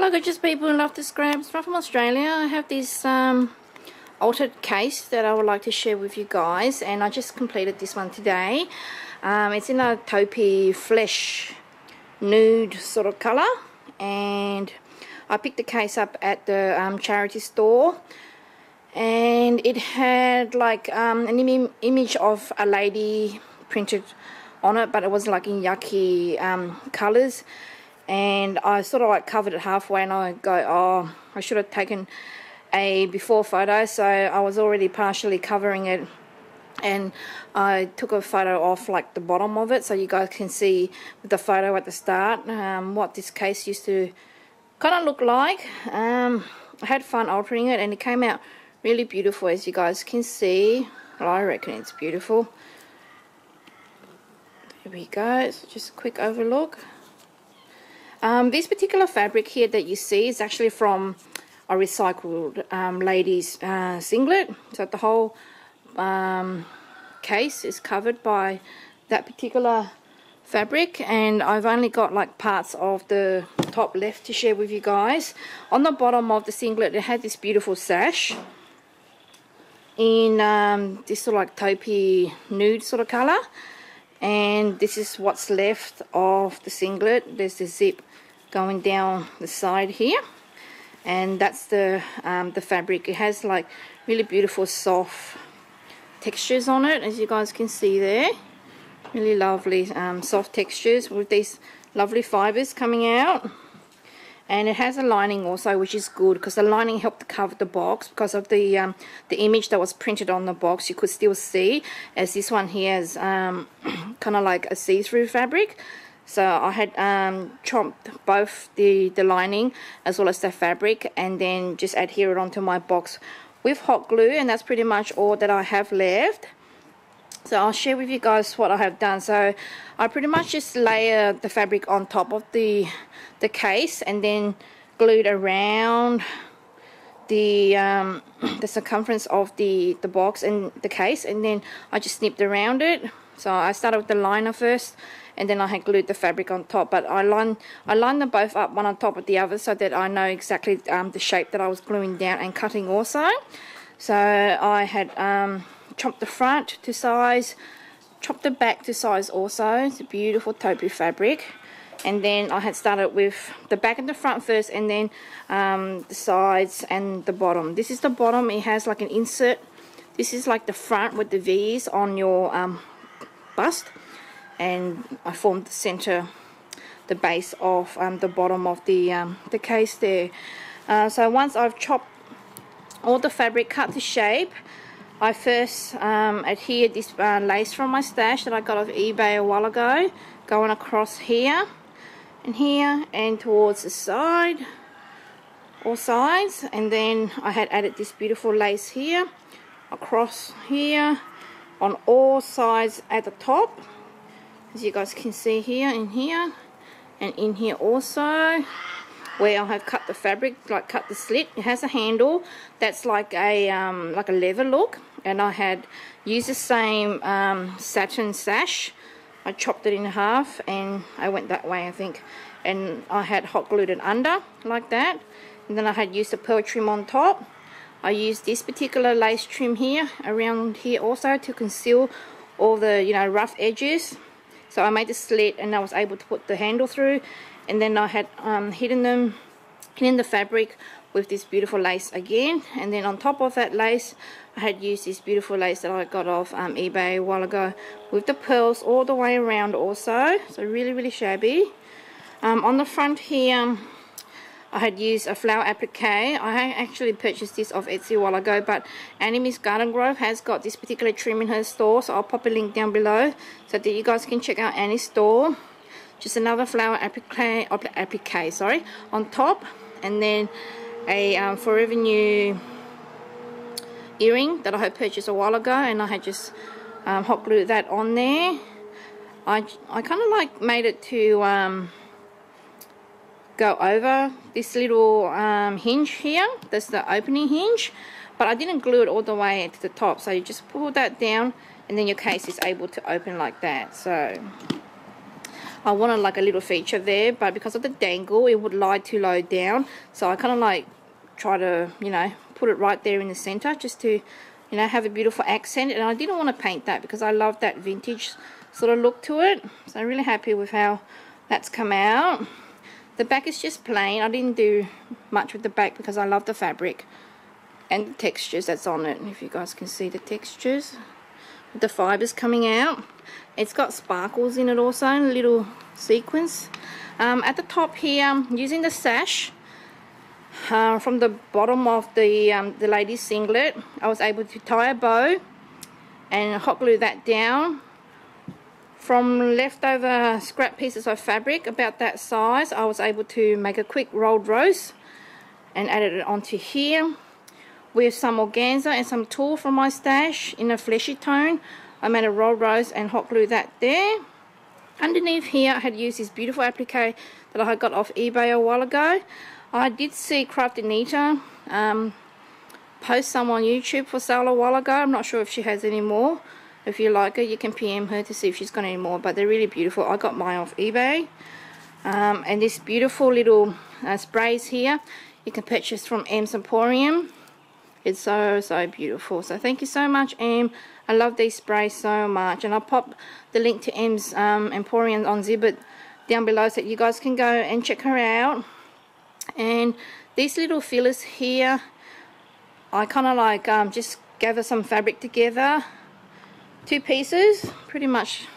Hello gorgeous people who love the scraps. Right from Australia. I have this altered case that I would like to share with you guys, and I just completed this one today. It's in a taupey flesh nude sort of colour, and I picked the case up at the charity store, and it had like an image of a lady printed on it, but it was like in yucky colours. And I sort of like covered it halfway, and I go, oh, I should have taken a before photo. So I was already partially covering it, and I took a photo off like the bottom of it, so you guys can see with the photo at the start what this case used to kind of look like. I had fun altering it, and it came out really beautiful, as you guys can see. Well, I reckon it's beautiful. There we go. So just a quick overlook. This particular fabric here that you see is actually from a recycled ladies singlet. So the whole case is covered by that particular fabric, and I've only got like parts of the top left to share with you guys. On the bottom of the singlet, it had this beautiful sash in this sort of like taupey nude sort of colour. And this is what's left of the singlet. There's the zip going down the side here, and that's the fabric. It has like really beautiful soft textures on it, as you guys can see there. Really lovely soft textures with these lovely fibers coming out. And it has a lining also, which is good, because the lining helped to cover the box because of the image that was printed on the box. You could still see, as this one here is kind of like a see-through fabric. So I had chopped both the lining as well as the fabric, and then just adhere it onto my box with hot glue, and that's pretty much all that I have left. So I'll share with you guys what I have done. So I pretty much just layer the fabric on top of the case, and then glued around the circumference of the box and the case, and then I just snipped around it. So I started with the liner first, and then I had glued the fabric on top. But I lined them both up, one on top of the other, so that I know exactly the shape that I was gluing down and cutting also. So I had chopped the front to size, chopped the back to size also. It's a beautiful taupey fabric. And then I had started with the back and the front first, and then the sides and the bottom. This is the bottom. It has like an insert. This is like the front with the V's on your bust. And I formed the center, the base of the bottom of the case there. So once I've chopped all the fabric, cut to shape, I first adhered this lace from my stash that I got off eBay a while ago, going across here and here and towards the side, all sides. And then I had added this beautiful lace here, across here, on all sides at the top, as you guys can see here, in here, and in here also, where I have cut the fabric, like cut the slit. It has a handle that's like a leather look, and I had used the same satin sash. I chopped it in half, and I went that way, I think, and I had hot glued it under like that. And then I had used a pearl trim on top. I used this particular lace trim here, around here also, to conceal all the, you know, rough edges. So I made the slit, and I was able to put the handle through. And then I had hidden the fabric with this beautiful lace again. And then on top of that lace, I had used this beautiful lace that I got off eBay a while ago, with the pearls all the way around also. So really, really shabby. On the front here, I had used a flower applique. I actually purchased this off Etsy a while ago, but Annie's Garden Grove has got this particular trim in her store, so I'll pop a link down below so that you guys can check out Annie's store. Just another flower applique on top, and then a Forever New earring that I had purchased a while ago, and I had just hot glued that on there. I kind of like made it to go over this little hinge here. That's the opening hinge, but I didn't glue it all the way to the top, so you just pull that down, and then your case is able to open like that. So I wanted like a little feature there, but because of the dangle it would lie too low down, so I kind of like try to, you know, put it right there in the center just to, you know, have a beautiful accent. And I didn't want to paint that because I love that vintage sort of look to it, so I'm really happy with how that's come out. The back is just plain. I didn't do much with the back because I love the fabric and the textures that's on it. If you guys can see the textures with the fibers coming out, it's got sparkles in it also, and a little sequins. At the top here, using the sash from the bottom of the lady's singlet, I was able to tie a bow and hot glue that down. From leftover scrap pieces of fabric about that size, I was able to make a quick rolled rose and added it onto here with some organza and some tulle from my stash in a fleshy tone. I made a rolled rose and hot glue that there. Underneath here I had used this beautiful applique that I had got off eBay a while ago. I did see Crafty Nita post some on YouTube for sale a while ago. I'm not sure if she has any more. If you like her, you can PM her to see if she's got any more, but they're really beautiful. I got mine off eBay. And this beautiful little sprays here you can purchase from M's Emporium. It's so beautiful. So thank you so much, Em. I love these sprays so much, and I'll pop the link to M's Emporium on Zibbit down below so that you guys can go and check her out. And these little fillers here, I kind of like just gather some fabric together, 2 pieces, pretty much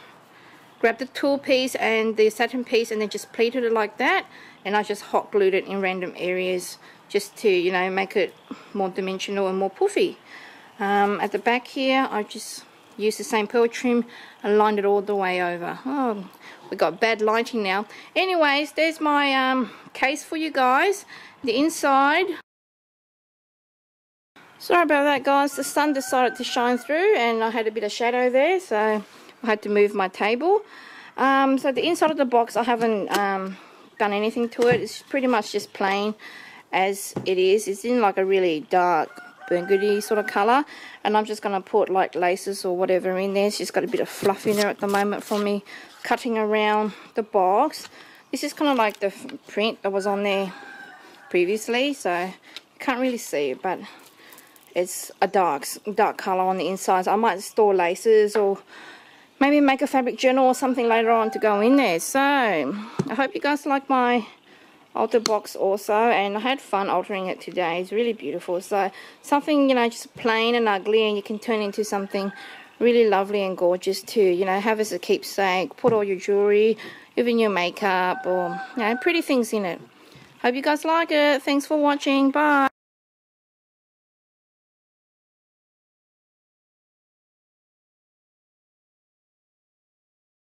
grab the tulle piece and the satin piece and then just pleated it like that, and I just hot glued it in random areas just to, you know, make it more dimensional and more puffy. At the back here I just used the same pearl trim and lined it all the way over. Oh, we got bad lighting now. Anyways, there's my case for you guys. The inside, sorry about that guys, the sun decided to shine through and I had a bit of shadow there, so I had to move my table. So the inside of the box, I haven't done anything to it. It's pretty much just plain as it is. It's in like a really dark burgundy sort of colour, and I'm just going to put like laces or whatever in there. It's just got a bit of fluff in there at the moment from me cutting around the box. This is kind of like the print that was on there previously, so you can't really see it, but it's a dark colour on the inside. So I might store laces or maybe make a fabric journal or something later on to go in there. So I hope you guys like my altar box also, and I had fun altering it today. It's really beautiful. So something, you know, just plain and ugly, and you can turn into something really lovely and gorgeous to, you know, have as a keepsake, put all your jewelry, even your makeup, or, you know, pretty things in it. Hope you guys like it. Thanks for watching. Bye.